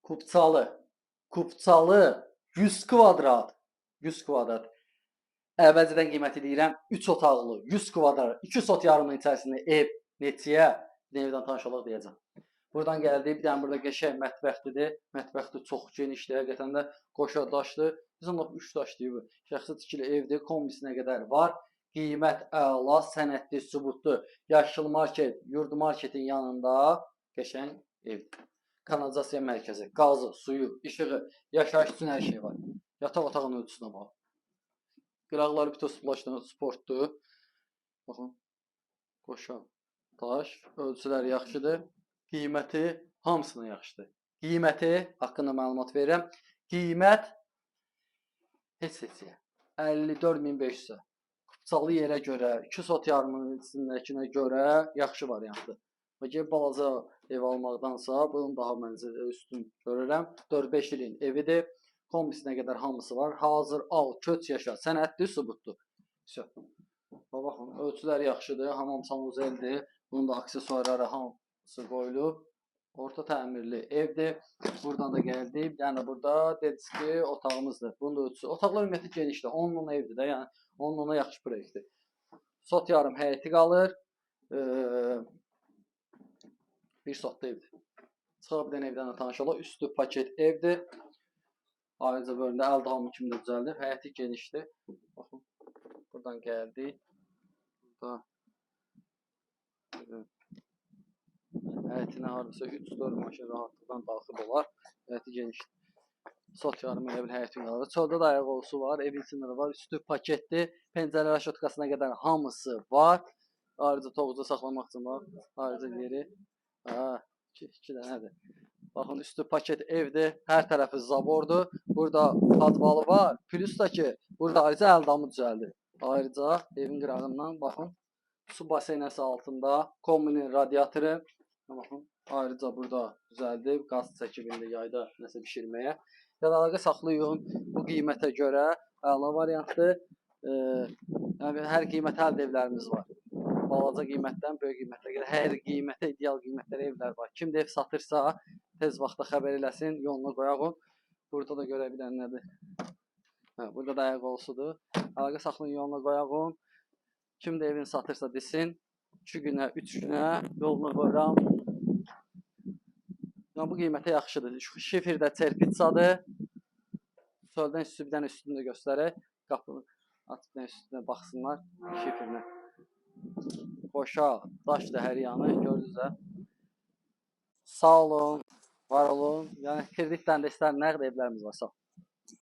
Kupçalı. Kupçalı 100 kvadrat. 100 kvadrat. Əvvəlcədən qiyməti deyirəm. 3 otaqlı 100 kvadrat, 2 sot yarımın içərisində ev neçəyə? Evdən tanış olaq deyəcəm. Buradan gəldi. Bir dənə burada qəşəng mətbəxdir. Mətbəxdə çox genişdir. Həqiqətən də qoşa daşdır. Bizim lap 3 daş deyib. Şəxsi tikili evdir. Kombisinə qədər var. Qiymət əla, sənədli, sübutlu. Yaşıl market, yurd marketin yanında qəşəng evdir. Kanalizasiya mərkəzi, qazı, suyu, işığı, yaşayış üçün hər şey var. Yataq otağının ölçüsünə bax. Qıraqları bütün sportdur. Baxın. Qoşa daş, ölçüləri yaxşıdır. Qiyməti hamısına yaxşıdır. Qiyməti haqqında məlumat verirəm. Qiymət heç-heçə 54.500. Kupçalı yerə görə, 2 sot yarımının içindəkinə görə yaxşı variantdır. Bəlkə balaca ev almaqdansa bunun daha məncə üstün görürəm. 4-5 ilin evidir. Kombisinə qədər hamısı var. Hazır al, köç yaşa, sənədli, sübutlu. Baxın, ölçüləri yaxşıdır. Hamam sanuzeldir. Bunun da aksesuarları hamısı qoyulub. Orta təmirli evdir. Buradan da gəldi. Bir dənə burada dediski otağımızdır. Bunun da ölçüsü. Otaqlar ümumiyyətlə genişdir. 10 evdir də. Yəni 10 yaxşı proyektdir. Sot yarım həyəti qalır. Bir sotda evdir. Çıxaq bir dənə evdən də tanış olaq. Üstü paket evdir. Ayrıca bölümdə əl dalımı kimi də düzəldir. Həyəti genişdir. Baxın. Buradan gəldik. Burada həyətinə hardasa 3-4 maşın rahatlıqdan daxil olar. Həyəti genişdir. Sot yarım elə bil həyətin qalır. Çöldə də ayaq olsu var. Evin içində var. Üstü paketdir. Pəncərə raşotkasına qədər hamısı var. Ayrıca toğucu saxlamaq üçün var. Ayrıca yeri. 2 dənədir. Baxın, üstü paket evdir. Hər tərəfi zabordur. Burada padvalı var. Plus da ki, burada ayrıca əldamı düzəldir. Ayrıca evin qırağından baxın. Su baseynəsi altında. Kombinin radiatoru. Baxın, ayrıca burada düzəldib. Qaz çəkibində yayda nəsə pişirməyə. Əlaqə saxlayın. Bu qiymətə görə əla variantdır. Hər qiymətə əldə evlərimiz var. Balaca qiymətdən böyük qiymətə görə hər qiymətə, ideal qiymətlərə evlər var. Kim də ev satırsa, tez vaxtda xəbər eləsin, yoluna qoyaq. Burada da görə bilən nədir? Burada da ayaq olsudur. Əlaqə saxlayın, yoluna qoyaq. Kim də evini satırsa desin, 2 günə, 3 günə yoluna qoyuram. Bu qiymətə yaxşıdır. Şifirdə çerpitsadır. Çöldən bir dənə üstünü də göstərək. Qapını açıb üstünə baxsınlar. Şifirlə. Qoşa, daşdır hər yanı, gördünüz də. Sağ olun, var olun. Yəni kreditdən də istər nəqd evlərimiz var. Sağ olun.